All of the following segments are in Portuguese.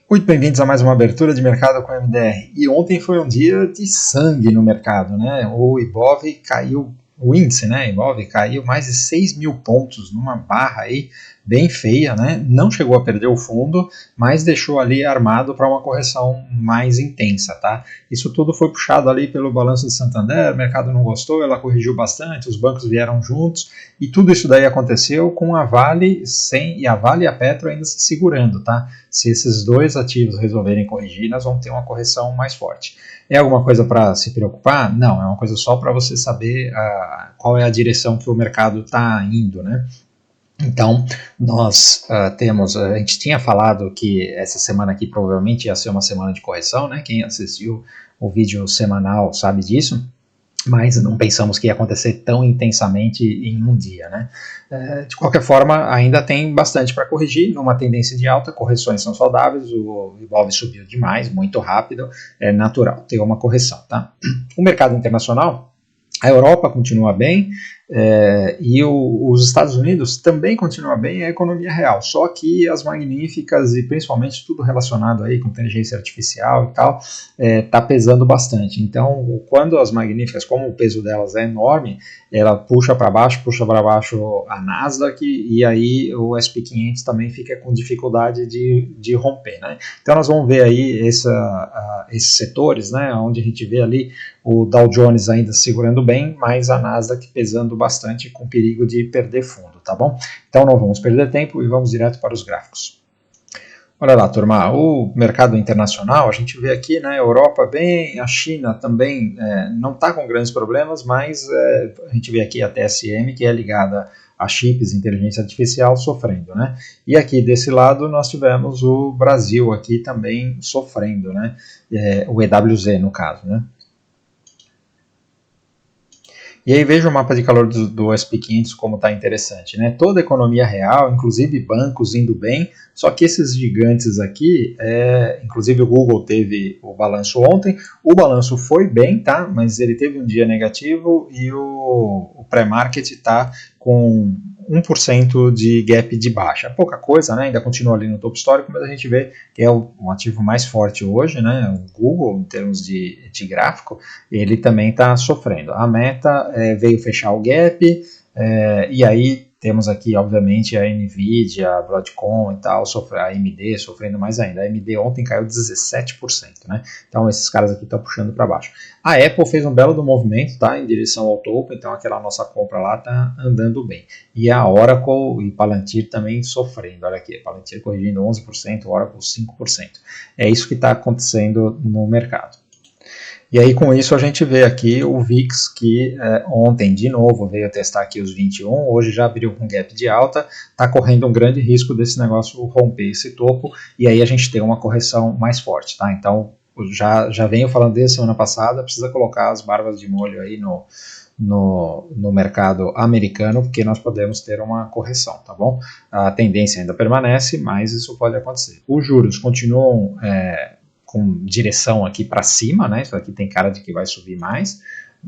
Muito bem-vindos a mais uma abertura de mercado com a MDR. E ontem foi um dia de sangue no mercado, né? O Ibov caiu, o índice, né? Ibov caiu mais de 6 mil pontos numa barra aí bem feia, né? Não chegou a perder o fundo, mas deixou ali armado para uma correção mais intensa, tá? Isso tudo foi puxado ali pelo balanço de Santander, o mercado não gostou, ela corrigiu bastante, os bancos vieram juntos e tudo isso daí aconteceu com a Vale e a Vale e a Petro ainda se segurando, tá? Se esses dois ativos resolverem corrigir, nós vamos ter uma correção mais forte. É alguma coisa para se preocupar? Não, é uma coisa só para você saber qual é a direção que o mercado está indo, né? Então, nós a gente tinha falado que essa semana aqui provavelmente ia ser uma semana de correção, né? Quem assistiu o vídeo semanal sabe disso, mas não pensamos que ia acontecer tão intensamente em um dia, né? De qualquer forma, ainda tem bastante para corrigir, numa tendência de alta, correções são saudáveis, o Ibov subiu demais, muito rápido, é natural ter uma correção, tá? O mercado internacional, a Europa continua bem, e os Estados Unidos também continua bem, a economia real, só que as magníficas e principalmente tudo relacionado aí com inteligência artificial e tal, está pesando bastante. Então, quando as magníficas, como o peso delas é enorme, ela puxa para baixo a Nasdaq e aí o S&P 500 também fica com dificuldade de romper, né? Então nós vamos ver aí esses setores, né, onde a gente vê ali o Dow Jones ainda segurando bem, mas a Nasdaq pesando bastante com perigo de perder fundo, tá bom? Então não vamos perder tempo e vamos direto para os gráficos. Olha lá, turma, o mercado internacional, a gente vê aqui, né, Europa bem, a China também não está com grandes problemas, mas a gente vê aqui a TSM, que é ligada a chips, inteligência artificial, sofrendo, né? E aqui desse lado nós tivemos o Brasil aqui também sofrendo, né? O EWZ no caso, né? E aí veja o mapa de calor do S&P 500 como está interessante, né? Toda a economia real, inclusive bancos indo bem, só que esses gigantes aqui, inclusive o Google teve o balanço ontem, o balanço foi bem, tá? Mas ele teve um dia negativo e o pré-market está com 1% de gap de baixa. Pouca coisa, né? Ainda continua ali no topo histórico, mas a gente vê que é o ativo mais forte hoje, né? O Google, em termos de gráfico, ele também está sofrendo. A Meta veio fechar o gap, e aí temos aqui, obviamente, a Nvidia, a Broadcom e tal, a AMD sofrendo mais ainda. A AMD ontem caiu 17%, né? Então esses caras aqui estão puxando para baixo. A Apple fez um belo do movimento, tá? Em direção ao topo, então aquela nossa compra lá tá andando bem. E a Oracle e Palantir também sofrendo. Olha aqui, Palantir corrigindo 11%, Oracle 5%. É isso que está acontecendo no mercado. E aí com isso a gente vê aqui o VIX que ontem de novo veio testar aqui os 21, hoje já abriu com gap de alta, está correndo um grande risco desse negócio romper esse topo e aí a gente tem uma correção mais forte, tá? Então já venho falando desde semana passada, precisa colocar as barbas de molho aí no mercado americano, porque nós podemos ter uma correção, tá bom? A tendência ainda permanece, mas isso pode acontecer. Os juros continuam com direção aqui para cima, né? Isso aqui tem cara de que vai subir mais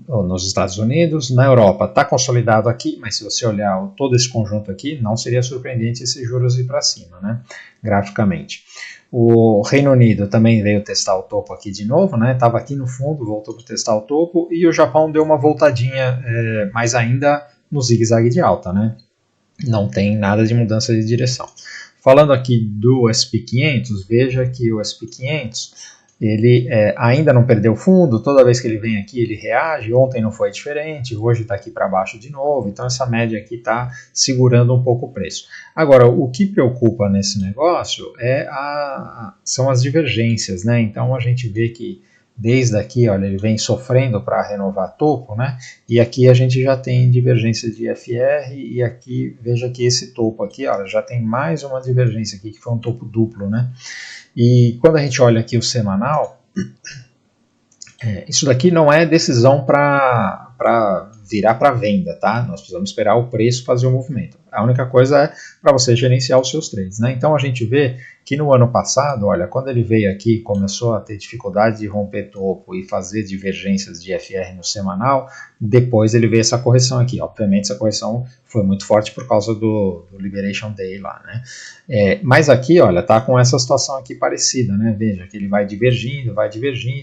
nos Estados Unidos. Na Europa está consolidado aqui, mas se você olhar todo esse conjunto aqui, não seria surpreendente esses juros ir para cima, né? Graficamente. O Reino Unido também veio testar o topo aqui de novo, né? Estava aqui no fundo, voltou para testar o topo, e o Japão deu uma voltadinha, mas ainda no zigue-zague de alta, né? Não tem nada de mudança de direção. Falando aqui do S&P 500, veja que o S&P 500 ele ainda não perdeu fundo, toda vez que ele vem aqui ele reage, ontem não foi diferente, hoje está aqui para baixo de novo, então essa média aqui está segurando um pouco o preço. Agora, o que preocupa nesse negócio são as divergências, né? Então a gente vê que desde aqui, olha, ele vem sofrendo para renovar topo, né? E aqui a gente já tem divergência de FR e aqui, veja que esse topo aqui, olha, já tem mais uma divergência aqui, que foi um topo duplo, né? E quando a gente olha aqui o semanal, isso daqui não é decisão para virar para venda, tá? Nós precisamos esperar o preço fazer o movimento. A única coisa é para você gerenciar os seus trades, né? Então a gente vê que no ano passado, olha, quando ele veio aqui, começou a ter dificuldade de romper topo e fazer divergências de FR no semanal, depois ele veio essa correção aqui. Obviamente essa correção foi muito forte por causa do Liberation Day lá, né? Mas aqui, olha, tá com essa situação aqui parecida, né? Veja que ele vai divergindo,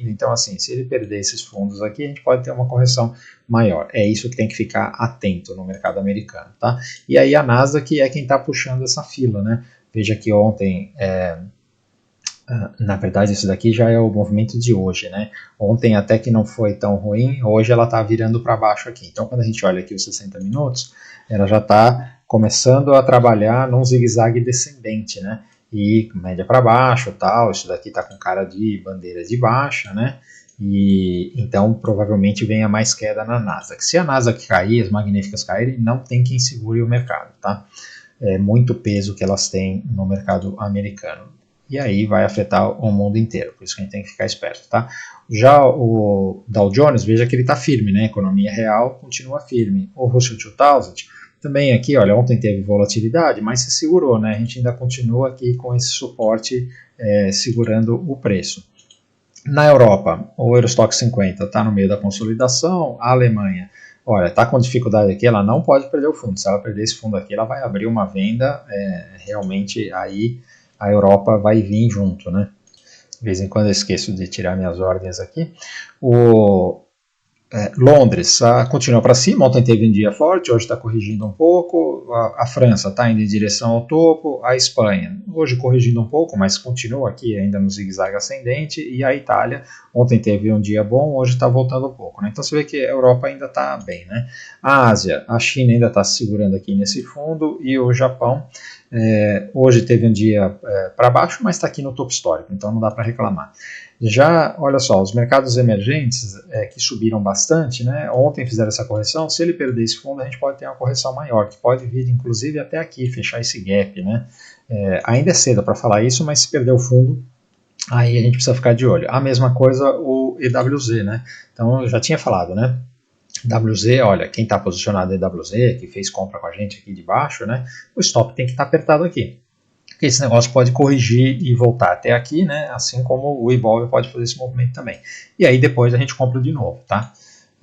então assim, se ele perder esses fundos aqui, a gente pode ter uma correção maior. É isso que tem que ficar atento no mercado americano, tá? E aí a Nasdaq é quem está puxando essa fila, né? Veja que ontem, na verdade isso daqui já é o movimento de hoje, né? Ontem até que não foi tão ruim, hoje ela está virando para baixo aqui. Então quando a gente olha aqui os 60 minutos, ela já está começando a trabalhar num zigue-zague descendente, né? E média para baixo, tal. Isso daqui está com cara de bandeira de baixa, né? E então provavelmente venha mais queda na Nasdaq. Se a Nasdaq cair, as magníficas caírem, não tem quem segure o mercado, tá? É muito peso que elas têm no mercado americano. E aí vai afetar o mundo inteiro, por isso que a gente tem que ficar esperto, tá? Já o Dow Jones, veja que ele está firme, né? A economia real continua firme. O Russell 2000 também aqui, olha, ontem teve volatilidade, mas se segurou, né? A gente ainda continua aqui com esse suporte segurando o preço. Na Europa, o Eurostock 50 está no meio da consolidação, a Alemanha, olha, está com dificuldade aqui, ela não pode perder o fundo, se ela perder esse fundo aqui, ela vai abrir uma venda, realmente aí a Europa vai vir junto, né? De vez em quando eu esqueço de tirar minhas ordens aqui. Londres continua para cima, ontem teve um dia forte, hoje está corrigindo um pouco, a França está indo em direção ao topo, a Espanha hoje corrigindo um pouco, mas continua aqui ainda no zigue-zague ascendente, e a Itália ontem teve um dia bom, hoje está voltando um pouco, né? Então você vê que a Europa ainda está bem, né? A Ásia, a China ainda está se segurando aqui nesse fundo, e o Japão hoje teve um dia para baixo, mas está aqui no topo histórico, então não dá para reclamar. Já, olha só, os mercados emergentes que subiram bastante, né? Ontem fizeram essa correção, se ele perder esse fundo, a gente pode ter uma correção maior, que pode vir inclusive até aqui, fechar esse gap, né? Ainda é cedo para falar isso, mas se perder o fundo, aí a gente precisa ficar de olho. A mesma coisa o EWZ, né? Então eu já tinha falado, né? WZ, olha, quem está posicionado em EWZ, que fez compra com a gente aqui de baixo, né? O stop tem que estar apertado aqui. Porque esse negócio pode corrigir e voltar até aqui, né? Assim como o Ibov pode fazer esse movimento também. E aí depois a gente compra de novo, tá?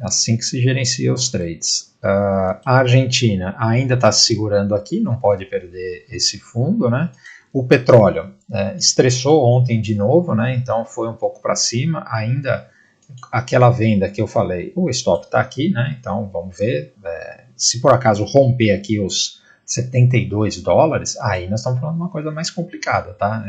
Assim que se gerencia os trades. A Argentina ainda está se segurando aqui, não pode perder esse fundo, né? O petróleo estressou ontem de novo, né? Então foi um pouco para cima, ainda aquela venda que eu falei, o stop está aqui, né? Então vamos ver, se por acaso romper aqui os $72, aí nós estamos falando de uma coisa mais complicada, tá?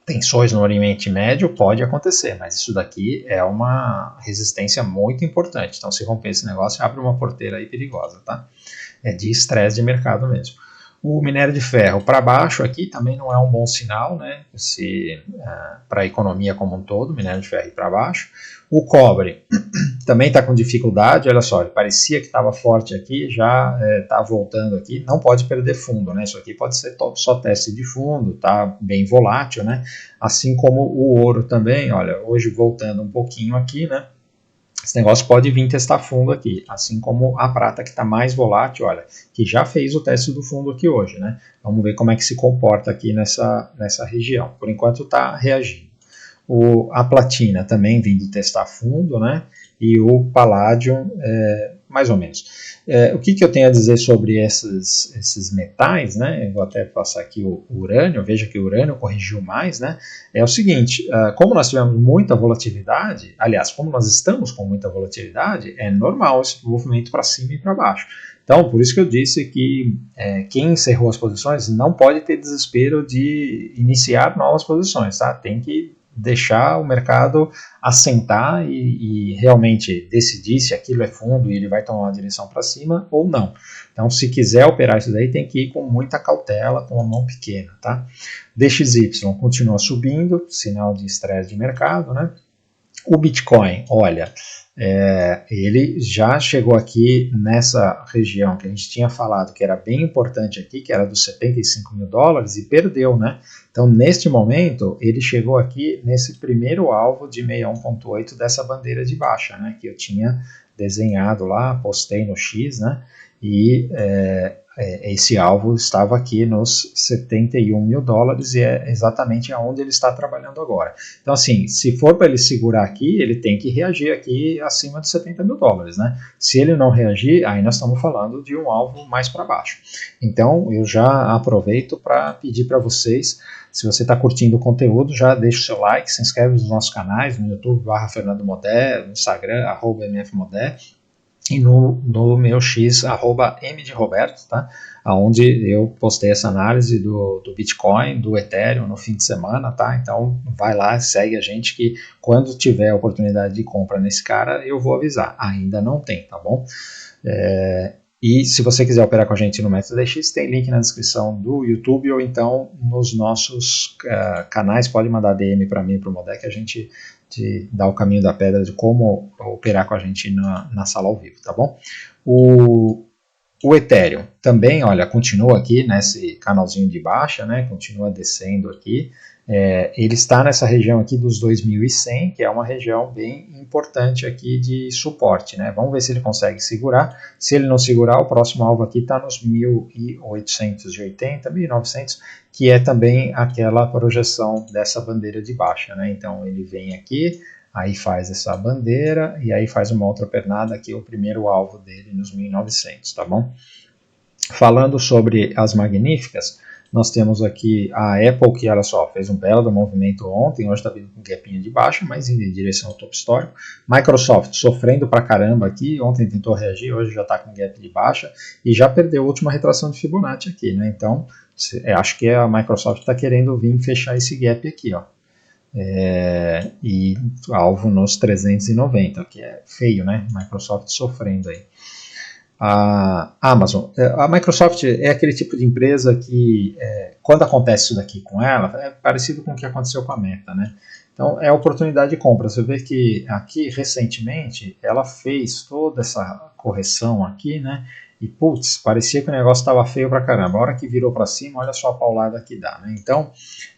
Tensões no Oriente Médio pode acontecer, mas isso daqui é uma resistência muito importante. Então, se romper esse negócio, abre uma porteira aí perigosa, tá? É de estresse de mercado mesmo. O minério de ferro para baixo aqui também não é um bom sinal, né? Para a economia como um todo, minério de ferro para baixo. O cobre também está com dificuldade, olha só, ele parecia que estava forte aqui, já está voltando aqui, não pode perder fundo, né? Isso aqui pode ser só teste de fundo, tá bem volátil, né? Assim como o ouro também, olha, hoje voltando um pouquinho aqui, né? Esse negócio pode vir testar fundo aqui, assim como a prata que está mais volátil, olha, que já fez o teste do fundo aqui hoje, né? Vamos ver como é que se comporta aqui nessa região. Por enquanto está reagindo. A platina também vindo testar fundo, né? E o paládio, mais ou menos. O que eu tenho a dizer sobre esses metais, né? Eu vou até passar aqui o urânio, veja que o urânio corrigiu mais, né? É o seguinte, como nós tivemos muita volatilidade, aliás, como nós estamos com muita volatilidade, é normal esse movimento para cima e para baixo. Então, por isso que eu disse que quem encerrou as posições não pode ter desespero de iniciar novas posições, tá? Tem que deixar o mercado assentar e realmente decidir se aquilo é fundo e ele vai tomar uma direção para cima ou não. Então, se quiser operar isso daí, tem que ir com muita cautela, com a mão pequena, tá? DXY continua subindo, sinal de estresse de mercado, né? O Bitcoin, olha, ele já chegou aqui nessa região que a gente tinha falado que era bem importante aqui, que era dos $75.000 e perdeu, né? Então, neste momento, ele chegou aqui nesse primeiro alvo de 61.8 dessa bandeira de baixa, né? Que eu tinha desenhado lá, postei no X, né? E esse alvo estava aqui nos 71 mil dólares e é exatamente aonde ele está trabalhando agora. Então, assim, se for para ele segurar aqui, ele tem que reagir aqui acima de 70 mil dólares, né? Se ele não reagir, aí nós estamos falando de um alvo mais para baixo. Então, eu já aproveito para pedir para vocês, se você está curtindo o conteúdo, já deixa o seu like, se inscreve nos nossos canais, no YouTube, /Fernando Modé, no Instagram, @mfmodé, e no meu X, @mderoberto, tá? Onde eu postei essa análise do Bitcoin, do Ethereum no fim de semana, tá? Então vai lá, segue a gente que quando tiver oportunidade de compra nesse cara, eu vou avisar. Ainda não tem, tá bom? E se você quiser operar com a gente no MetaDX, tem link na descrição do YouTube ou então nos nossos canais, pode mandar DM para mim e para o Modé que a gente te dá o caminho da pedra de como operar com a gente na sala ao vivo, tá bom? O Ethereum também, olha, continua aqui nesse canalzinho de baixa, né? Continua descendo aqui. Ele está nessa região aqui dos 2.100, que é uma região bem importante aqui de suporte, né? Vamos ver se ele consegue segurar. Se ele não segurar, o próximo alvo aqui está nos 1.880, 1.900, que é também aquela projeção dessa bandeira de baixa, né? Então ele vem aqui, aí faz essa bandeira e aí faz uma outra pernada aqui, o primeiro alvo dele nos 1.900, tá bom? Falando sobre as magníficas, nós temos aqui a Apple, que olha só, fez um belo movimento ontem, hoje está vindo com um gapinho de baixa, mas indo em direção ao topo histórico. Microsoft sofrendo pra caramba aqui, ontem tentou reagir, hoje já está com gap de baixa e já perdeu a última retração de Fibonacci aqui, né? Então, acho que a Microsoft está querendo vir fechar esse gap aqui, ó. E alvo nos 390, que é feio, né? Microsoft sofrendo aí. A Amazon, a Microsoft é aquele tipo de empresa que quando acontece isso daqui com ela, é parecido com o que aconteceu com a Meta, né? Então é oportunidade de compra. Você vê que aqui recentemente ela fez toda essa correção aqui, né? E putz, parecia que o negócio estava feio pra caramba. A hora que virou para cima, olha só a paulada que dá, né? Então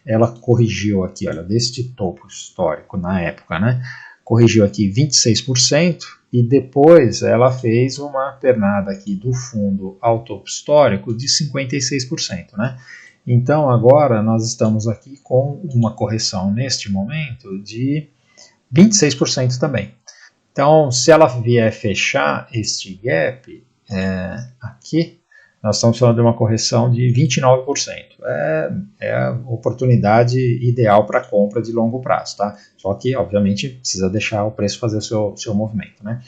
ela corrigiu aqui, olha, deste topo histórico na época, né? Corrigiu aqui 26%. E depois ela fez uma pernada aqui do fundo ao topo histórico de 56%, né? Então agora nós estamos aqui com uma correção neste momento de 26% também. Então se ela vier fechar este gap aqui, nós estamos falando de uma correção de 29%. É a oportunidade ideal para compra de longo prazo, tá? Só que, obviamente, precisa deixar o preço fazer o seu movimento, né?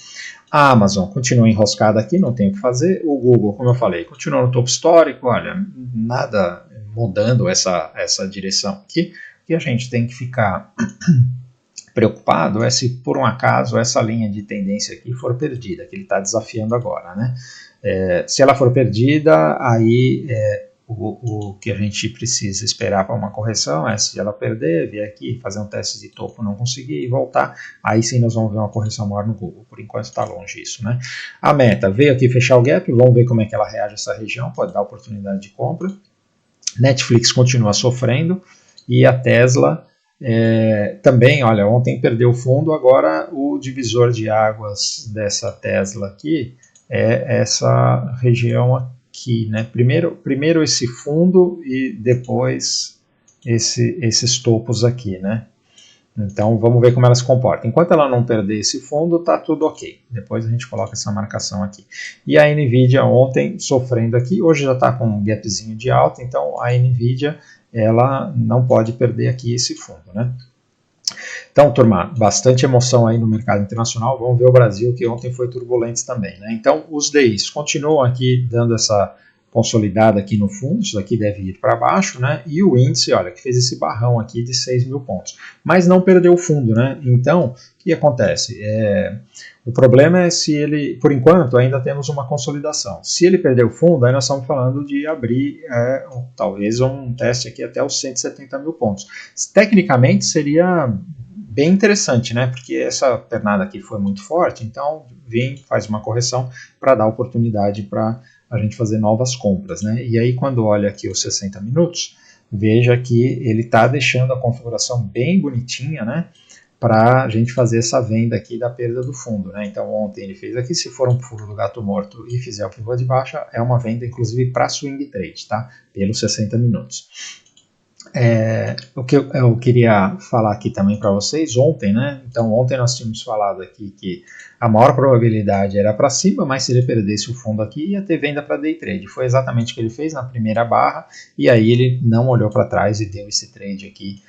A Amazon continua enroscada aqui, não tem o que fazer. O Google, como eu falei, continua no topo histórico, olha, nada mudando essa direção aqui. O que a gente tem que ficar preocupado é se, por um acaso, essa linha de tendência aqui for perdida, que ele está desafiando agora, né? Se ela for perdida, aí o que a gente precisa esperar para uma correção é se ela perder, vir aqui, fazer um teste de topo, não conseguir e voltar, aí sim nós vamos ver uma correção maior no Google. Por enquanto está longe isso, né? A Meta veio aqui fechar o gap, vamos ver como é que ela reage a essa região, pode dar oportunidade de compra. Netflix continua sofrendo e a Tesla também, olha, ontem perdeu fundo, agora o divisor de águas dessa Tesla aqui é essa região aqui, né? Primeiro esse fundo e depois esses topos aqui, né? Então vamos ver como ela se comporta. Enquanto ela não perder esse fundo, tá tudo ok. Depois a gente coloca essa marcação aqui. E a Nvidia ontem sofrendo aqui, hoje já está com um gapzinho de alta, então a Nvidia ela não pode perder aqui esse fundo, né? Então, turma, bastante emoção aí no mercado internacional. Vamos ver o Brasil, que ontem foi turbulento também, né? Então, os DIs continuam aqui dando essa consolidada aqui no fundo, isso daqui deve ir para baixo, né? E o índice, olha, que fez esse barrão aqui de 6 mil pontos, mas não perdeu o fundo, né? Então, o que acontece? O problema é se ele, por enquanto, ainda temos uma consolidação. Se ele perder o fundo, aí nós estamos falando de abrir talvez um teste aqui até os 170 mil pontos. Tecnicamente seria bem interessante, né? Porque essa pernada aqui foi muito forte, então faz uma correção para dar oportunidade para a gente fazer novas compras, né? E aí quando olha aqui os 60 minutos, veja que ele está deixando a configuração bem bonitinha, né? para a gente fazer essa venda aqui da perda do fundo, né? Então ontem ele fez aqui, se for um pulo do gato morto e fizer o pivô de baixa, é uma venda inclusive para swing trade, tá? Pelos 60 minutos. O que eu queria falar aqui também para vocês ontem, né? Então ontem nós tínhamos falado aqui que a maior probabilidade era para cima, mas se ele perdesse o fundo aqui ia ter venda para day trade. Foi exatamente o que ele fez na primeira barra e aí ele não olhou para trás e deu esse trade aqui.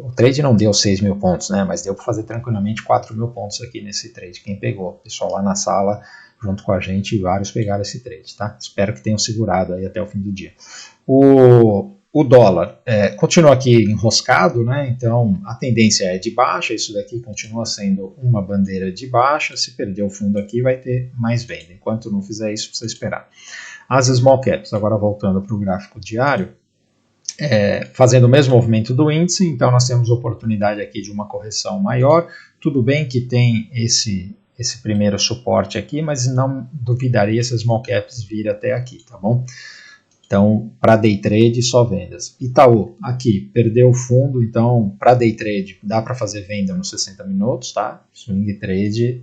O trade não deu 6 mil pontos, né? Mas deu para fazer tranquilamente 4 mil pontos aqui nesse trade. Quem pegou? O pessoal lá na sala junto com a gente, vários pegaram esse trade, tá? Espero que tenham segurado aí até o fim do dia. O dólar continua aqui enroscado, né? Então a tendência é de baixa, isso daqui continua sendo uma bandeira de baixa, se perder o fundo aqui vai ter mais venda, enquanto não fizer isso precisa esperar. As small caps, agora voltando para o gráfico diário, fazendo o mesmo movimento do índice, então nós temos oportunidade aqui de uma correção maior, tudo bem que tem esse primeiro suporte aqui, mas não duvidaria se as small caps vir até aqui, tá bom? Então, para day trade, só vendas. Itaú, aqui, perdeu o fundo, então, para day trade, dá para fazer venda nos 60 minutos, tá? Swing trade,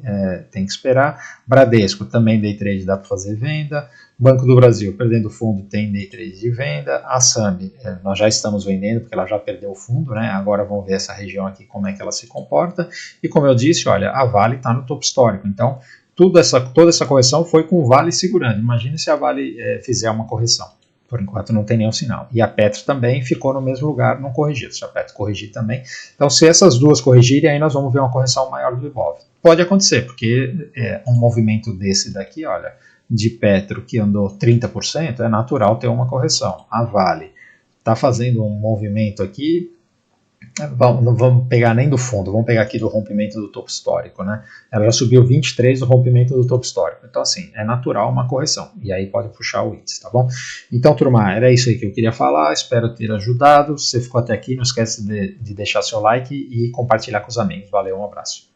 tem que esperar. Bradesco, também day trade, dá para fazer venda. Banco do Brasil, perdendo o fundo, tem day trade de venda. A Sambi, nós já estamos vendendo, porque ela já perdeu o fundo, né? Agora vamos ver essa região aqui, como é que ela se comporta. E como eu disse, olha, a Vale está no topo histórico, então, toda essa correção foi com o Vale segurando. Imagine se a Vale fizer uma correção. Por enquanto não tem nenhum sinal. E a Petro também ficou no mesmo lugar, não corrigiu. Se a Petro corrigir também. Então, se essas duas corrigirem, aí nós vamos ver uma correção maior do Ibov. Pode acontecer, porque um movimento desse daqui, olha, de Petro que andou 30%, é natural ter uma correção. A Vale está fazendo um movimento aqui, não vamos pegar nem do fundo, vamos pegar aqui do rompimento do topo histórico, né? Ela já subiu 23 do rompimento do topo histórico. Então, assim, é natural uma correção. E aí pode puxar o índice, tá bom? Então, turma, era isso aí que eu queria falar. Espero ter ajudado. Se você ficou até aqui, não esquece de deixar seu like e compartilhar com os amigos. Valeu, um abraço.